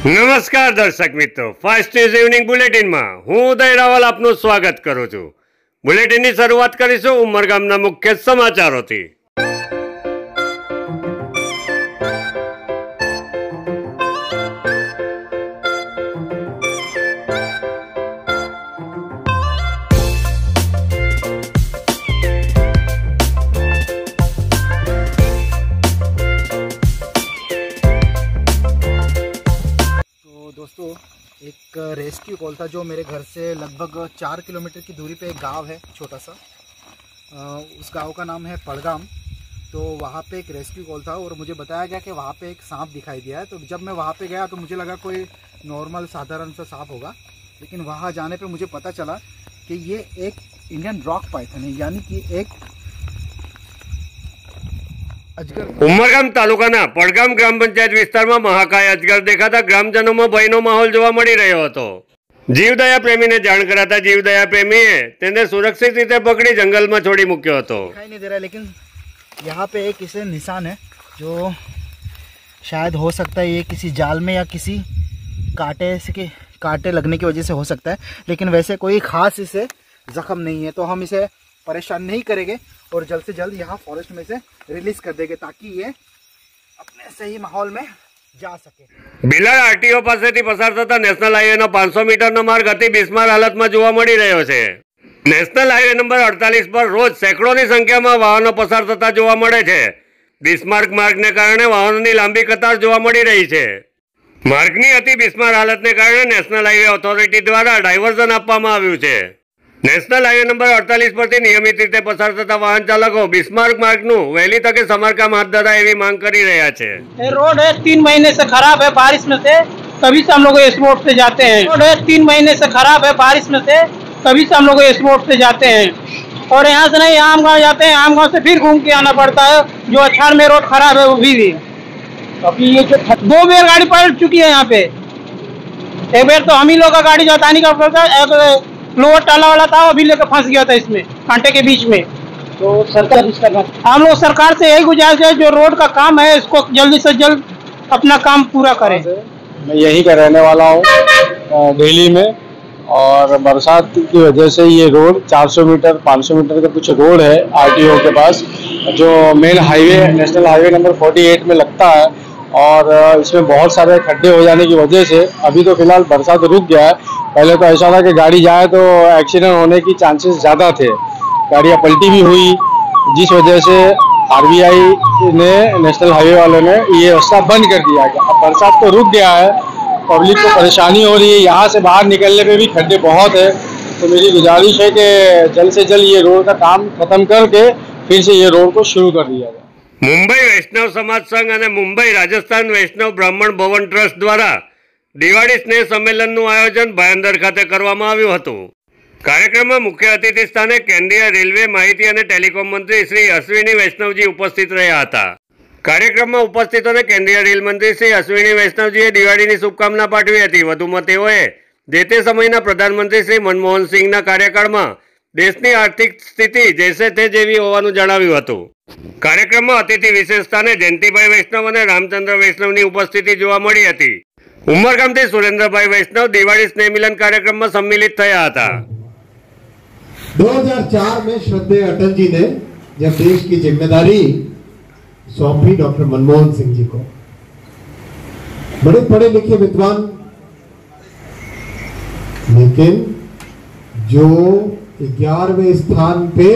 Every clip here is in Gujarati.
નમસ્કાર દર્શક મિત્રો, ફાસ્ટ ન્યૂઝ ઇવનિંગ બુલેટિનમાં હું ઉદય રાવલ આપનું સ્વાગત કરું છું। બુલેટિનની શરૂઆત કરીશું ઉમરગામના મુખ્ય સમાચારોથી। दोस्तों, एक रेस्क्यू कॉल था जो मेरे घर से लगभग 4 किलोमीटर की दूरी पे एक गांव है छोटा सा। उस गांव का नाम है पड़गाम। तो वहाँ पे एक रेस्क्यू कॉल था और मुझे बताया गया कि वहाँ पे एक सांप दिखाई दिया है। तो जब मैं वहाँ पे गया तो मुझे लगा कोई नॉर्मल साधारण सा सांप होगा, लेकिन वहाँ जाने पे मुझे पता चला कि ये एक इंडियन रॉक पाइथन है, यानी कि एक ઉમરગામ તાલુકાના પડગામ ગ્રામ પંચાયત વિસ્તારમાં મહાકાય અજગર દેખાતા ગ્રામજનોમાં ભયનો માહોલ જોવા મળી રહ્યો હતો। જીવદયા પ્રેમીને જાણ કરાતા જીવદયા પ્રેમીએ તેને સુરક્ષિત રીતે પકડી જંગલમાં છોડી મૂક્યો હતો। दिखाई नहीं दे रहा है, लेकिन यहाँ पे एक इसे निशान है जो शायद हो सकता है ये किसी जाल में या किसी कांटे लगने की वजह से हो सकता है, लेकिन वैसे कोई खास इसे जख्म नहीं है। तो हम इसे परेशान नहीं करेंगे और जल्द से जल्द यहाँ फॉरेस्ट में से रिलीज कर देंगे ताकि ये अपने सही माहौल में जा सके। બિલાડ આરટીઓ પાસેથી પસાર થતા નેશનલ હાઈવેનો 500 મીટરનો માર્ગ અતિ બિસ્માર હાલતમાં જોવા મળી રહ્યો છે। નેશનલ હાઈવે નંબર 48 પર રોજ સેંકડોની સંખ્યામાં વાહનો પસાર થતા જોવા મળે છે। બિસ્માર્ક માર્ગને કારણે વાહનોની લાંબી કતાર જોવા મળી રહી છે। માર્ગની અતિ બિસ્માર હાલતને કારણે નેશનલ હાઈવે ઓથોરિટી દ્વારા ડાયવર્ઝન આપવામાં આવ્યું છે। નેશનલ હાઈવે નંબર 48 પરથી નિયમિત રીતે પસાર થતા વાહન ચાલકો બિસ્માર્ક માર્ગનું વહેલી તકે સમારકામ હાથ ધરાય એવી માંગ કરી રહ્યા છે। रोड है 3 महीने से खराब है, बारिश में से तभी से हम लोग इस रोड से जाते हैं। रोड है 3 महीने से खराब है, बारिश में से तभी से हम लोग इस रोड से जाते हैं। और यहाँ से नहीं आम गाँव जाते हैं, आम गाँव से फिर घूम के आना पड़ता है। जो अछाड़ में रोड खराब है वो भी अभी ये जो 2 बार गाड़ी पलट चुकी है यहाँ पे। एक बार तो हम ही लोग का गाड़ी जतानी का पड़ता है, लोअर टाला वाला था, अभी लेकर फंस गया था इसमें कांटे के बीच में। तो सरकार हम लोग सरकार से यही गुजारिश है, जो रोड का काम है इसको जल्दी से जल्द अपना काम पूरा करें। मैं यहीं का रहने वाला हूँ दिल्ली में, और बरसात की वजह से ये रोड 400 मीटर 500 मीटर का कुछ रोड है आरटीओ के पास, जो main highway national highway number 48 में लगता है। और इसमें बहुत सारे खड्डे हो जाने की वजह से अभी तो फिलहाल बरसात रुक गया है। पहले तो ऐसा था कि गाड़ी जाए तो एक्सीडेंट होने की चांसेस ज़्यादा थे, गाड़ियाँ पलटी भी हुई, जिस वजह से आरबीआई ने नेशनल हाईवे वालों ने ये रास्ता बंद कर दिया। अब बरसात तो रुक गया है, पब्लिक को परेशानी हो रही है, यहाँ से बाहर निकलने पे भी खड्डे बहुत है। तो मेरी गुजारिश है कि जल्द से जल्द ये रोड का काम खत्म करके फिर से ये रोड को शुरू कर दिया जाए। મુંબઈ વૈષ્ણવ સમાજ સંઘ અને મુંબઈ રાજસ્થાન વૈષ્ણવ બ્રાહ્મણ ભવન ટ્રસ્ટ દ્વારા દિવાળી સ્નેહ સંમેલનનું આયોજન ભાયંદર ખાતે કરવામાં આવ્યું હતું। કાર્યક્રમમાં મુખ્ય અતિથિ સ્થાને કેન્દ્રીય રેલવે માહિતી અને ટેલિકોમ મંત્રી શ્રી અશ્વિની વૈષ્ણવજી ઉપસ્થિત રહ્યા હતા। કાર્યક્રમમાં ઉપસ્થિતોને કેન્દ્રીય રેલ મંત્રી શ્રી અશ્વિની વૈષ્ણવજીએ દિવાળીની શુભકામના પાઠવી હતી। વધુમાં તેઓએ જે તે સમયના પ્રધાનમંત્રી શ્રી મનમોહન સિંહના કાર્યકાળમાં દેશની આર્થિક સ્થિતિ જૈસે તે જેવી હોવાનું જણાવ્યું હતું। કાર્યક્રમમાં અતિથિ વિશેષ સ્થાને જયંતિભાઈ વૈષ્ણવ અને રામચંદ્ર વૈષ્ણવની ઉપસ્થિતિ જોવા મળી હતી। ઉમરગામથી સુરેન્દ્રભાઈ વૈષ્ણવ દિવાળી સ્નેહ મિલન કાર્યક્રમમાં सम्मिलित થયા હતા। 2004 में श्रद्धेय अटल जी ने जब देश की जिम्मेदारी सौंपी डॉक्टर मनमोहन सिंह जी को, बड़े पढ़े लिखे विद्वान, लेकिन जो 11वें स्थान पे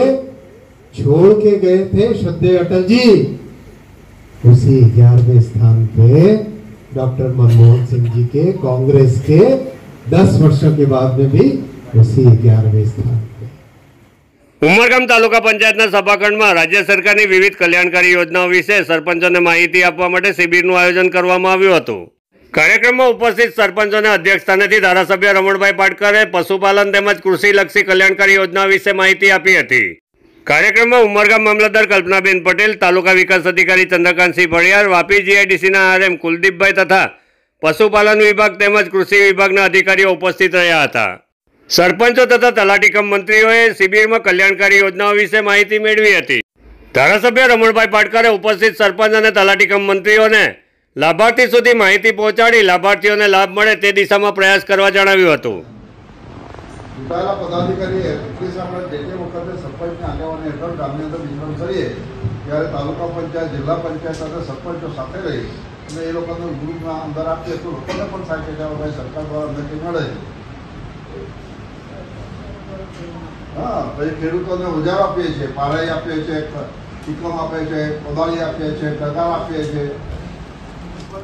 छोड़ के गए थे श्रद्धेय अटल जी, उसी 11वें स्थान पे डॉक्टर मनमोहन सिंह जी के कांग्रेस के 10 वर्षों के बाद में भी उसी 11वें स्थान पे। ઉમરગામ તાલુકા પંચાયતના સભાખંડમાં રાજ્ય સરકારની વિવિધ કલ્યાણકારી યોજનાઓ વિશે સરપંચોને માહિતી આપવા માટે શિબિરનું આયોજન કરવામાં આવ્યું હતું। કાર્યક્રમમાં ઉપસ્થિત સરપંચોને અધ્યક્ષ સ્થાનેથી ધારાસભ્ય રમણભાઈ પાટકરે પશુપાલન તેમજ કૃષિલક્ષી કલ્યાણકારી યોજનાઓ વિશે માહિતી આપી હતી। કાર્યક્રમમાં ઉમરગામ મામલતદાર કલ્પનાબેન પટેલ, તાલુકા વિકાસ અધિકારી ચંદ્રકાંતસિંહ ભળિયાર, વાપી જીઆઈડીસીના આરએમ કુલદીપભાઈ તથા પશુપાલન વિભાગ તેમજ કૃષિ વિભાગના અધિકારીઓ ઉપસ્થિત રહ્યા હતા। સરપંચો તથા તલાટી કમ મંત્રીઓએ શિબિરમાં કલ્યાણકારી યોજનાઓ વિશે માહિતી મેળવી હતી। ધારાસભ્ય રમણભાઈ પાટકરે ઉપસ્થિત સરપંચ અને તલાટી કમ મંત્રીઓને લાભાર્થી સુધી માહિતી પહોંચાડી લાભાર્થીઓને લાભ મળે તે દિશામાં પ્રયાસ કરવા જણાવ્યું હતું. ચૂંટાયેલા પદાધિકારી એટલીસ્ટ આપણે જે વખતે સરપંચના આગેવાની હેઠળ ગામની અંદર વિતરણ કરીએ ત્યારે તાલુકા પંચાયત જિલ્લા પંચાયત સાથે સરપંચો સાથે રહી અને એ લોકોને ગ્રુપના અંદર આપીએ તો લોકોને પણ થાય કે ભાઈ સરકાર દ્વારા અમને કંઈ મળે છે. હા, પછી ખેડૂતોને ઓજાર આપીએ છીએ, પારાઈ આપીએ છીએ, ચીકમ આપે છે, કોદાળી આપીએ છીએ, ટગાર આપીએ છીએ.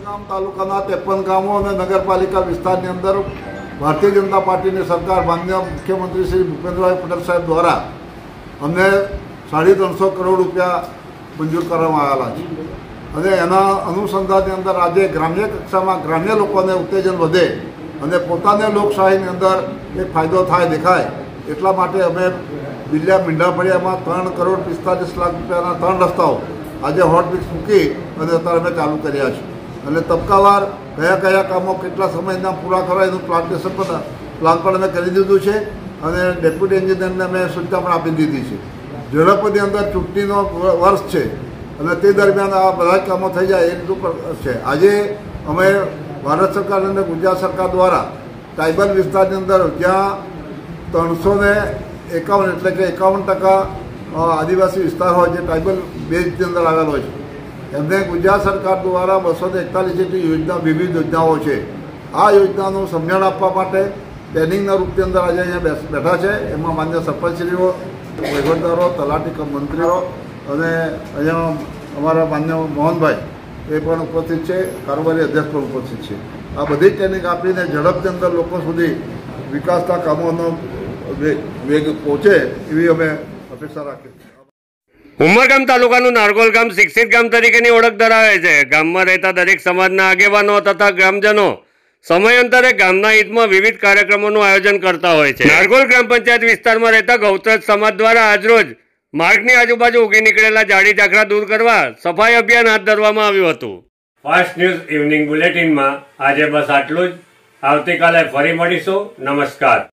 ગામ તાલુકાના 53 ગામો અને નગરપાલિકા વિસ્તારની અંદર ભારતીય જનતા પાર્ટીની સરકાર માનનીય મુખ્યમંત્રી શ્રી ભૂપેન્દ્રભાઈ પટેલ સાહેબ દ્વારા અમને 350 કરોડ રૂપિયા મંજૂર કરવામાં આવેલા છે અને એના અનુસંધાનની અંદર આજે ગ્રામ્ય કક્ષામાં ગ્રામ્ય લોકોને ઉત્તેજન વધે અને પોતાને લોકશાહીની અંદર એક ફાયદો થાય દેખાય એટલા માટે અમે બિલ્લા મીંઢાફળિયામાં 3 કરોડ 45 લાખ રૂપિયાના 3 રસ્તાઓ આજે હોટ મિક્સ મૂકી અને અત્યારે અમે ચાલુ કર્યા છે અને તબક્કાવાર કયા કામો કેટલા સમયના પૂરા કરવા એનું પ્લાન પણ અમે કરી દીધું છે અને ડેપ્યુટી એન્જિનિયરને અમે સૂચના પણ આપી દીધી છે. ઝડપની અંદર ચૂંટણીનો વર્ષ છે અને તે દરમિયાન આ બધા જ કામો થઈ જાય એ રીતનું પણ છે. આજે અમે ભારત સરકાર અને ગુજરાત સરકાર દ્વારા ટ્રાઇબલ વિસ્તારની અંદર જ્યાં 351 એટલે કે 51% આદિવાસી વિસ્તાર હોય જે ટ્રાઇબલ બેઝની અંદર આવેલો છે એમને ગુજરાત સરકાર દ્વારા 241 જેટલી યોજના વિવિધ યોજનાઓ છે. આ યોજનાનું સમજણ આપવા માટે ટ્રેનિંગના રૂપની અંદર આજે અહીંયા બેઠા છે. એમાં માન્ય સરપંચશ્રીઓ, વહીવટદારો, તલાટી મંત્રીઓ અને અહીંયા અમારા માન્ય મોહનભાઈ એ પણ ઉપસ્થિત છે, કારોબારી અધ્યક્ષ પણ ઉપસ્થિત છે. આ બધી ટ્રેનિંગ આપીને ઝડપની અંદર લોકો સુધી વિકાસના કામોનો વેગ પહોંચે એવી અમે અપેક્ષા રાખીએ છીએ. ઉમરગામ તાલુકાનું નારગોલ ગામ શિક્ષિત ગામ તરીકેની ઓળખ ધરાવે છે. ગામમાં રહેતા દરેક સમાજના આગેવાનો તથા ગ્રામજનો સમયાંતરે ગામના હિતમાં વિવિધ કાર્યક્રમોનું આયોજન કરતા હોય છે. નારગોલ ગ્રામ પંચાયત વિસ્તારમાં રહેતા ગૌત્રજ સમાજ દ્વારા આજરોજ માર્ગની આજુબાજુ ઉગી નીકળેલા જાડી ઝાકરા દૂર કરવા સફાઈ અભિયાન હાથ ધરવામાં આવ્યું હતું. ફાસ્ટ ન્યૂઝ ઇવનિંગ બુલેટિનમાં આજે બસ આટલું જ. આવતીકાલે ફરી મળીશું. નમસ્કાર.